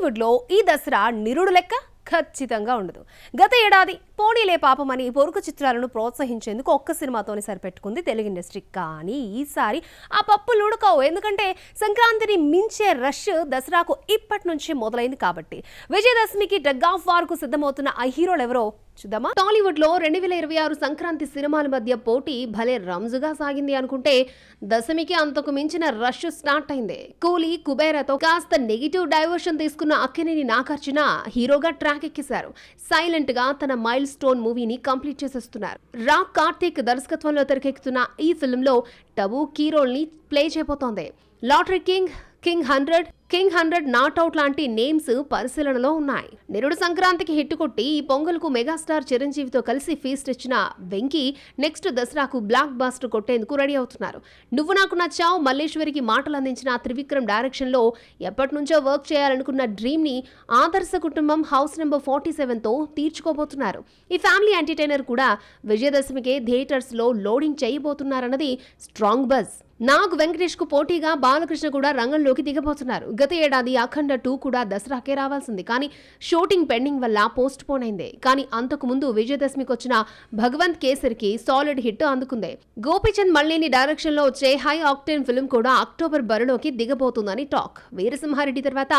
టాలీవుడ్ లో ఈ దసరా నిరుడు లెక్క ఖచ్చితంగా ఉండదు. గత ఏడాది పోనీలే పాపమని పొరుగు చిత్రాలను ప్రోత్సహించేందుకు ఒక్క సినిమాతోనే సరిపెట్టుకుంది తెలుగు ఇండస్ట్రీ. కానీ ఈసారి ఆ పప్పులు ఉడకవు. ఎందుకంటే సంక్రాంతిని మించే రష్ దసరాకు ఇప్పటి నుంచి మొదలైంది కాబట్టి. విజయదశమికి టగ్ ఆఫ్ వార్ కు సిద్ధమవుతున్న ఆ హీరోలు ఎవరో చూద్దామా. టాలీవుడ్ లో 2026 సంక్రాంతి సినిమాల మధ్య పోటీ భలే రంజుగా సాగింది అనుకుంటే దశమికి అంతకు మించిన రష్ స్టార్ట్ అయింది. కూలీ కుబేరాతో కాస్త నెగిటివ్ డైవర్షన్ తీసుకున్న అక్కినేని నాగార్జున హీరోగా ట్రాక్ ఎక్కేశారు. సైలెంట్ గా తన మైల్ స్టోన్ మూవీని కంప్లీట్ చేసేస్తున్నారు. రాక్ కార్తిక్ దర్శకత్వంలో తెరకెక్కుతున్న ఈ ఫిల్మ్ లో టబు కీ రోల్ ని ప్లే చేయబోతోంది. లాటరీ కింగ్ 100 నాట్ అవుట్ లాంటి నేమ్స్ పరిశీలనలో ఉన్నాయి. నిరుడు సంక్రాంతికి హిట్ కొట్టి ఈ పొంగల్కు మెగాస్టార్ చిరంజీవితో కలిసి ఫీస్ట్ ఇచ్చిన వెంకీ నెక్స్ట్ దసరాకు బ్లాక్ బాస్టర్ కొట్టేందుకు రెడీ అవుతున్నారు. నువ్వు నాకు నచ్చావు మల్లేశ్వరికి మాటలు అందించిన త్రివిక్రమ్ డైరెక్షన్ లో ఎప్పటి నుంచో వర్క్ చేయాలనుకున్న డ్రీమ్ ని ఆదర్శ కుటుంబం హౌస్ నెంబర్ 47 తో తీర్చుకోబోతున్నారు. ఈ ఫ్యామిలీ ఎంటర్టైనర్ కూడా విజయదశమికే థియేటర్స్ లో లోడింగ్ చేయబోతున్నారన్నది స్ట్రాంగ్ బజ్. నాగ్ వెంకటేష్ కు పోటీగా బాలకృష్ణ కూడా రంగంలోకి దిగబోతున్నారు. గత ఏడాది అఖండ 2 కూడా దసరాకే రావాల్సింది, కానీ షూటింగ్ పెండింగ్ వల్ల పోస్ట్ పోన్ అయింది. కానీ అంతకు ముందు విజయదశమికి వచ్చిన భగవంత్ కేసరికి సాలిడ్ హిట్ అందుకుంది. గోపీచంద్ మల్లేని డైరెక్షన్ లో వచ్చే హై ఆక్టేన్ ఫిల్మ్ కూడా అక్టోబర్ బరిలోకి దిగబోతుందని టాక్. వీరసింహారెడ్డి తర్వాత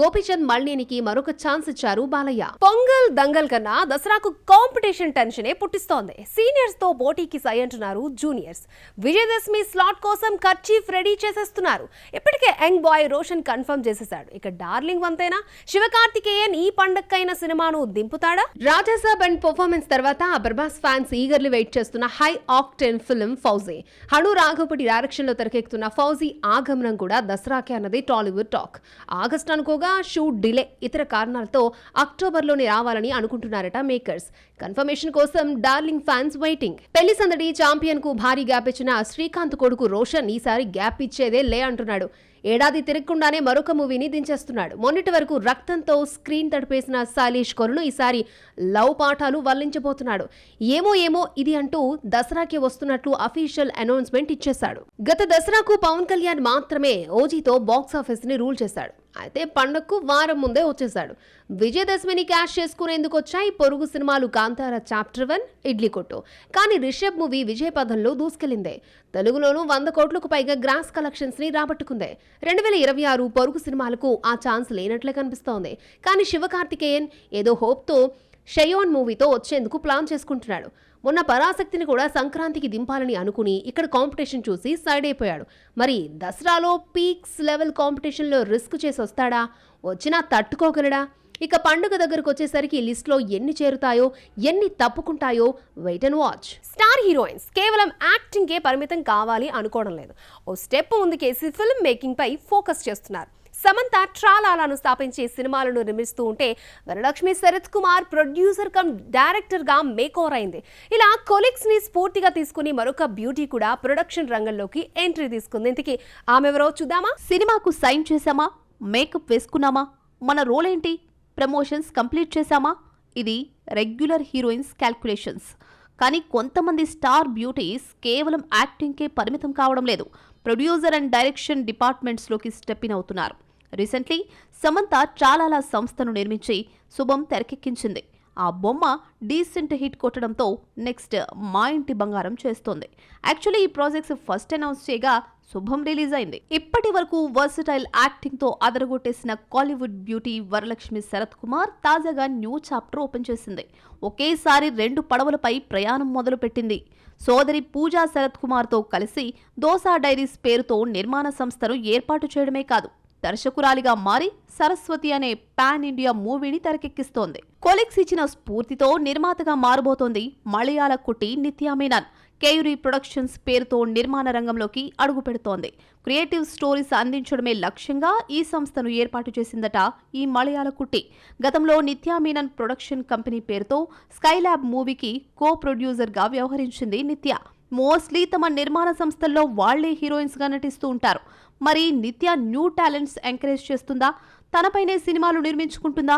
గోపీచంద్ మల్లేనికి మరొక ఛాన్స్ ఇచ్చారు బాలయ్య. పొంగల్ దంగల్ కన్నా దసరాకు కాంపిటీషన్ టెన్షనే పుట్టిస్తోంది. సీనియర్స్ తో పోటీకి సై అంటున్నారు జూనియర్స్. విజయదశమి స్లాట్ కోసం కర్చీఫ్ రెడీ చేసేస్తున్నారు. ఇప్పటికే యంగ్ బాయ్ రోషన్ కన్ఫర్మ్ చేసేశాడు. ఇక డార్లింగ్ వంతేనా శివకార్తికేయన్ ఈ పండక్కైన సినిమాను దింపుతాడా? రాజాసాబ్ అండ్ పర్ఫార్మెన్స్ తర్వాత ప్రభాస్ ఫ్యాన్స్ ఈగర్లీ వెయిట్ చేస్తున్న high octane film Fauji. Hanu Raghavapati direction లో తెరకెక్కుతున్న ఫౌజీ ఆగమనం కూడా దసరాకే అన్నది టాలీవుడ్ టాక్. ఆగస్ట్ అనుకోగా షూట్ డిలే, ఇతర కారణాలతో అక్టోబర్ లోనే రావాలని అనుకుంటున్నారట మేకర్స్. కన్ఫర్మేషన్ కోసం డార్లింగ్ ఫ్యాన్స్ వెయిటింగ్. పెళ్లి సందడి ఛాంపియన్ కు భారీ గ్యాప్ ఇచ్చిన శ్రీకాంత్ కొడుకు రోషన్ ఈసారి గ్యాప్ ఇచ్చేదే లే అంటున్నాడు. ఏడాది తిరగకుండానే మరొక మూవీని దించేస్తున్నాడు. మొన్నటి వరకు రక్తంతో స్క్రీన్ తడిపేసిన శైలేష్ కొరును ఈసారి లవ్ పాఠాలు వల్లించబోతున్నాడు. ఏమో ఇది అంటూ దసరాకి వస్తున్నట్లు అఫీషియల్ అనౌన్స్మెంట్ ఇచ్చేశాడు. గత దసరాకు పవన్ కళ్యాణ్ మాత్రమే ఓజీతో బాక్స్ ఆఫీస్ ని రూల్ చేశాడు. అయితే పండగకు వారం ముందే వచ్చేశాడు. విజయదశమిని క్యాష్ చేసుకునేందుకు వచ్చాయి పొరుగు సినిమాలు కాంతార చాప్టర్ 1, ఇడ్లీ కొట్టు. కానీ రిషబ్ మూవీ విజయపథంలో దూసుకెళ్లింది. తెలుగులోనూ 100 కోట్లకు పైగా గ్రాస్ కలెక్షన్స్ ని రాబట్టుకుంది. 2026 పొరుగు సినిమాలకు ఆ ఛాన్స్ లేనట్లే కనిపిస్తోంది. కానీ శివకార్తికేయన్ ఏదో హోప్తో షయోన్ మూవీతో వచ్చేందుకు ప్లాన్ చేసుకుంటున్నాడు. మొన్న పరాశక్తిని కూడా సంక్రాంతికి దింపాలని అనుకుని ఇక్కడ కాంపిటీషన్ చూసి సైడ్ అయిపోయాడు. మరి దసరాలో పీక్స్ లెవెల్ కాంపిటీషన్లో రిస్క్ చేసి వస్తాడా? వచ్చినా తట్టుకోగలడా? ఇక పండుగ దగ్గరకు వచ్చేసరికి లిస్ట్లో ఎన్ని చేరుతాయో ఎన్ని తప్పుకుంటాయో wait and watch. Star heroines కేవలం యాక్టింగ్కే పరిమితం కావాలి అనుకోవడం లేదు. ఓ స్టెప్ ముందుకేసి ఫిల్మ్ మేకింగ్ పై ఫోకస్ చేస్తున్నారు. సమంత ట్రాలాలను స్థాపించి సినిమాలను నిర్మిస్తూ ఉంటే Varalakshmi Sarath Kumar producer cum director గా మేకోవర్ అయింది. ఇలా కొలీగ్స్ ని స్ఫూర్తిగా తీసుకుని మరొక బ్యూటీ కూడా ప్రొడక్షన్ రంగంలోకి ఎంట్రీ తీసుకుంది. ఇంతకీ ఆమె ఎవరో చూద్దామా. సినిమాకు సైన్ చేశామా, మేకప్ వేసుకున్నామా, మన రోల్ ఏంటి, ప్రమోషన్స్ కంప్లీట్ చేశామా, ఇది రెగ్యులర్ హీరోయిన్స్ క్యాల్కులేషన్స్. కానీ కొంతమంది స్టార్ బ్యూటీస్ కేవలం యాక్టింగ్కే పరిమితం కావడం లేదు, ప్రొడ్యూసర్ అండ్ డైరెక్షన్ డిపార్ట్మెంట్స్లోకి స్టెప్ ఇన్ అవుతున్నారు. రీసెంట్లీ సమంత ట్రాలాల సంస్థను నిర్మించి శుభం తెరకెక్కించింది. ఆ బొమ్మ డీసెంట్ హిట్ కొట్టడంతో నెక్స్ట్ మా ఇంటి బంగారం చేస్తోంది. యాక్చువల్లీ ఈ ప్రాజెక్ట్స్ ఫస్ట్ అనౌన్స్ చేయగా శుభం రిలీజ్ అయింది. ఇప్పటి వరకు వర్సటైల్ యాక్టింగ్ తో అదరగొట్టేసిన కాలీవుడ్ బ్యూటీ వరలక్ష్మి శరత్ కుమార్ తాజాగా న్యూ చాప్టర్ ఓపెన్ చేసింది. ఒకేసారి 2 పడవలపై ప్రయాణం మొదలు పెట్టింది. సోదరి పూజా శరత్ కుమార్ తో కలిసి దోసా డైరీస్ పేరుతో నిర్మాణ సంస్థను ఏర్పాటు చేయడమే కాదు, దర్శకురాలిగా మారి సరస్వతి అనే పాన్ ఇండియా మూవీని తెరకెక్కిస్తోంది. కొలీగ్స్ ఇచ్చిన స్ఫూర్తితో నిర్మాతగా మారబోతోంది మలయాళ కుట్టి నిత్యా మీనన్. కేయురి ప్రొడక్షన్స్ పేరుతో నిర్మాణ రంగంలోకి అడుగు పెడుతోంది. క్రియేటివ్ స్టోరీస్ అందించడమే లక్ష్యంగా ఈ సంస్థను ఏర్పాటు చేసిందట ఈ మలయాళ కుట్టి. గతంలో నిత్యా మీనన్ ప్రొడక్షన్ కంపెనీ పేరుతో స్కైలాబ్ మూవీకి కో ప్రొడ్యూసర్ గా వ్యవహరించింది నిత్య. మోస్ట్లీ తమ నిర్మాణ సంస్థల్లో వాళ్లే హీరోయిన్స్ గా నటిస్తూ ఉంటారు. మరి నిత్య న్యూ టాలెంట్స్ ఎంకరేజ్ చేస్తుందా, తనపైనే సినిమాలు నిర్మించుకుంటుందా?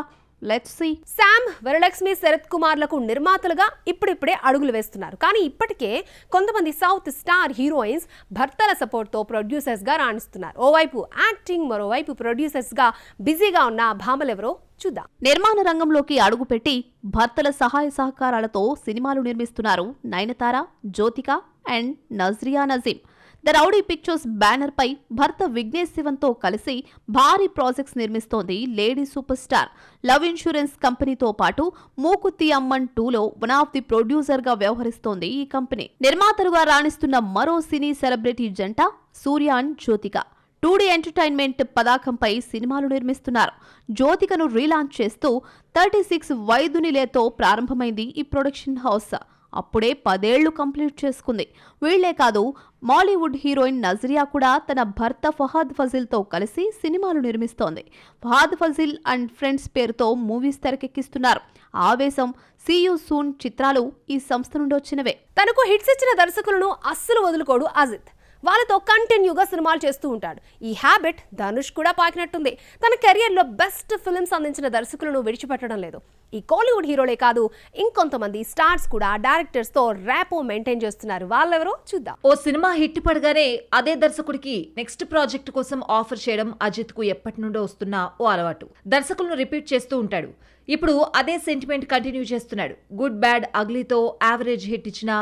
Let's see. శామ్, వరలక్ష్మి, శరత్ కుమార్లకు నిర్మాతలుగా ఇప్పుడిప్పుడే అడుగులు వేస్తున్నారు. కానీ ఇప్పటికే కొంతమంది సౌత్ స్టార్ హీరోయిన్స్ భర్తల సపోర్ట్తో ప్రొడ్యూసర్స్గా రాణిస్తున్నారు. ఓవైపు యాక్టింగ్, మరోవైపు ప్రొడ్యూసర్స్గా బిజీగా ఉన్న భామలెవరో చూద్దాం. నిర్మాణ రంగంలోకి అడుగుపెట్టి భర్తల సహాయ సహకారాలతో సినిమాలు నిర్మిస్తున్నారు Nayanthara, Jyothika and Nazriya Nazim. The Rowdy Pictures banner పై భర్త విఘ్నేష్ శివన్తో కలిసి భారీ ప్రాజెక్ట్స్ నిర్మిస్తోంది lady super star. Love insurance కంపెనీతో పాటు మూకుత్తి అమ్మన్ 2లో వన్ ఆఫ్ ది ప్రొడ్యూసర్ గా వ్యవహరిస్తోంది ఈ కంపెనీ. నిర్మాతలుగా రాణిస్తున్న మరో సినీ సెలబ్రిటీ జంట సూర్య అండ్ జ్యోతిక. 2D ఎంటర్టైన్మెంట్ పతాకంపై సినిమాలు నిర్మిస్తున్నారు. జ్యోతికను రీలాంచ్ చేస్తూ 36 వైదునిలేతో ప్రారంభమైంది ఈ ప్రొడక్షన్ హౌస్. అప్పుడే 10 ఏళ్లు కంప్లీట్ చేసుకుంది. వీళ్లే కాదు, మాలీవుడ్ హీరోయిన్ నజ్రియా కూడా తన భర్త ఫహద్ ఫజిల్తో కలిసి సినిమాలు నిర్మిస్తోంది. ఫహద్ ఫజిల్ అండ్ ఫ్రెండ్స్ పేరుతో మూవీస్ తెరకెక్కిస్తున్నారు. ఆవేశం, సీ యూ సూన్ చిత్రాలు ఈ సంస్థ నుండి వచ్చినవే. తనకు హిట్స్ ఇచ్చిన దర్శకులను అస్సలు వదులుకోడు అజిత్. వాళ్ళతో కంటిన్యూగా సినిమాలు చేస్తూ ఉంటాడు. ఈ హ్యాబిట్ ధనుష్ కూడా పాకినట్టుంది. తన కెరియర్లో బెస్ట్ ఫిల్మ్స్ అందించిన దర్శకులను విడిచిపెట్టడం లేదు. ఈ కోలీవుడ్ హీరోలే కాదు, ఇంకొంతమంది స్టార్స్ కూడా డైరెక్టర్స్తో ర్యాపో మెయింటైన్ చేస్తున్నారు. వాళ్ళెవరో చూద్దాం. ఓ సినిమా హిట్ పడగానే అదే దర్శకుడికి నెక్స్ట్ ప్రాజెక్ట్ కోసం ఆఫర్ చేయడం అజిత్ కు ఎప్పటి నుండో వస్తున్న ఓ అలవాటు. దర్శకులను రిపీట్ చేస్తూ ఉంటాడు. ఇప్పుడు అదే సెంటిమెంట్ కంటిన్యూ చేస్తున్నాడు. గుడ్ బ్యాడ్ అగ్లీతో యావరేజ్ హిట్ ఇచ్చిన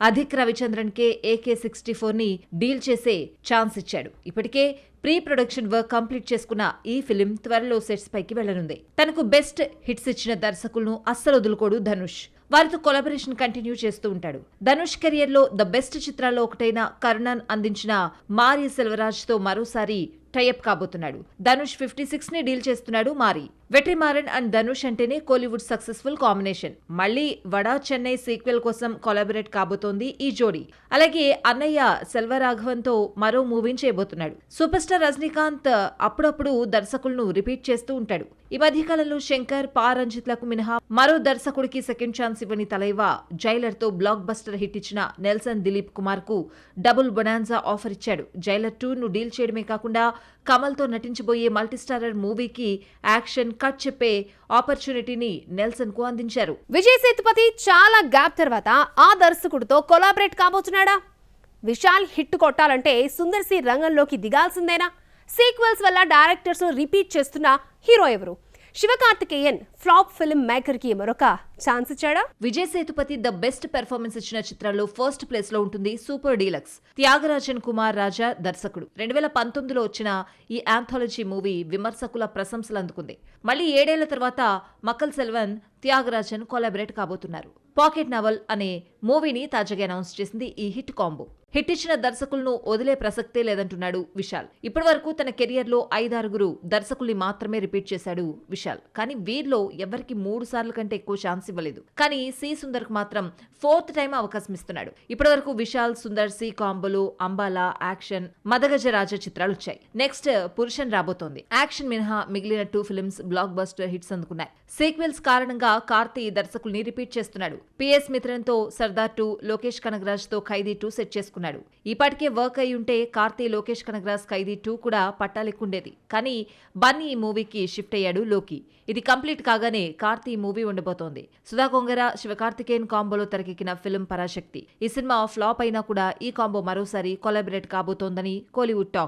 అధిక్ రవిచంద్రన్ కే AK-64ని డీల్ చేసే ఛాన్స్ ఇచ్చాడు. ఇప్పటికే ప్రీ ప్రొడక్షన్ వర్క్ కంప్లీట్ చేసుకున్న ఈ ఫిలిం త్వరలో సెట్స్ పైకి వెళ్లనుంది. తనకు బెస్ట్ హిట్స్ ఇచ్చిన దర్శకులను అస్సలు వదులుకోడు ధనుష్. వారితో కొలాబరేషన్ కంటిన్యూ చేస్తూ ఉంటాడు. ధనుష్ కెరియర్ లో ద బెస్ట్ చిత్రాల్లో ఒకటైన కరుణన్ అందించిన మారి సెల్వరాజ్ తో మరోసారి టైఅప్ కాబోతున్నాడు. ధనుష్ 56 ని డీల్ చేస్తున్నాడు మారి. వెట్రిమారన్ అండ్ ధనుష్ అంటేనే కోలీవుడ్ సక్సెస్ఫుల్ కాంబినేషన్. మళ్లీ వడా చెన్నై సీక్వెల్ కోసం కొలాబరేట్ కాబోతోంది ఈ జోడీ. అలాగే అన్నయ్య సెల్వరాఘవన్ తో మరో మూవీని చేయబోతున్నాడు. సూపర్ స్టార్ రజనీకాంత్ అప్పుడప్పుడు దర్శకులను రిపీట్ చేస్తూ ఉంటాడు. ఈ మధ్యకాలంలో శంకర్, పా రంజిత్లకు మినహా మరో దర్శకుడికి సెకండ్ ఛాన్స్ ఇవ్వని తలైవా జైలర్ తో బ్లాక్ బస్టర్ హిట్ ఇచ్చిన నెల్సన్ దిలీప్ కుమార్ కు డబుల్ బొనాన్జా ఆఫర్ ఇచ్చాడు. జైలర్ 2 ను డీల్ చేయడమే కాకుండా కమల్ తో నటించబోయే మల్టీస్టారర్ మూవీకి యాక్షన్ కట్ చెప్పే ఆపర్చునిటీని నెల్సన్ కు అందించారు. విజయ్ సేతుపతి చాలా గ్యాప్ తర్వాత ఆ దర్శకుడితో కొలాబరేట్ కాబోతున్నాడా? విశాల్ హిట్ కొట్టాలంటే సుందర్ సి రంగంలోకి దిగాల్సిందేనా? సీక్వెల్స్ వల్ల డైరెక్టర్స్ రిపీట్ చేస్తున్న హీరో ఎవరు? శివకార్తికేయన్ ఫ్లాప్ ఫిల్మ్ మేకర్ కి మరొక ఛాన్స్ ఇచ్చాడా? Vijay Sethupathi the best performance ఇచ్చిన చిత్రాల్లో ఫస్ట్ ప్లేస్ లో ఉంటుంది సూపర్ డీలక్స్. త్యాగరాజన్ కుమార్ రాజా దర్శకుడు. 2019లో వచ్చిన ఈ ఆంథాలజీ మూవీ విమర్శకుల ప్రశంసలు అందుకుంది. మళ్లీ 7 ఏళ్ల తర్వాత మక్కల్ సెల్వన్, త్యాగరాజన్ కొలాబరేట్ కాబోతున్నారు. పాకెట్ నవల్ అనే మూవీని తాజాగా అనౌన్స్ చేసింది ఈ హిట్ కాంబో. హిట్ ఇచ్చిన దర్శకులను వదిలే ప్రసక్తే లేదంటున్నాడు విశాల్. ఇప్పటి వరకు తన కెరియర్ లో 5-6 దర్శకుల్ని మాత్రమే రిపీట్ చేశాడు విశాల్. కానీ వీరిలో ఎవరికి 3 సార్లు కంటే ఎక్కువ ఛాన్స్ ఇవ్వలేదు. కానీ సి సుందర్ కు మాత్రం 4th టైం అవకాశం ఇస్తున్నాడు. ఇప్పటి వరకు విశాల్, సుందర్ సి కాంబోలో అంబాలా, యాక్షన్, మదగజరాజ చిత్రాలు వచ్చాయి. నెక్స్ట్ పురుషన్ రాబోతోంది. యాక్షన్ మినహా మిగిలిన 2 ఫిల్మ్స్ బ్లాక్ బస్టర్ హిట్స్ అందుకున్నాయి. సీక్వెల్స్ కారణంగా కార్తీ దర్శకుల్ని రిపీట్ చేస్తున్నాడు. PS మిత్రన్ తో సర్దార్ 2, లోకేష్ కనగరాజ్ తో ఖైదీ 2 సెట్ చేసుకున్నాడు. ఈపాటికే వర్క్ అయి ఉంటే కార్తీ, లోకేష్ కనగరాజ్ ఖైదీ 2 కూడా పట్టాలెక్కుండేది. కానీ బన్నీ ఈ మూవీకి షిఫ్ట్ అయ్యాడు లోకి. ఇది కంప్లీట్ కాగానే కార్తీ మూవీ ఉండబోతోంది. సుధా కొంగర, శివకార్తికేయన్ కాంబోలో తెరకెక్కిన ఫిల్మ్ పరాశక్తి. ఈ సినిమా ఫ్లాప్ అయినా కూడా ఈ కాంబో మరోసారి కొలాబరేట్ కాబోతోందని కోలీవుడ్ టాక్.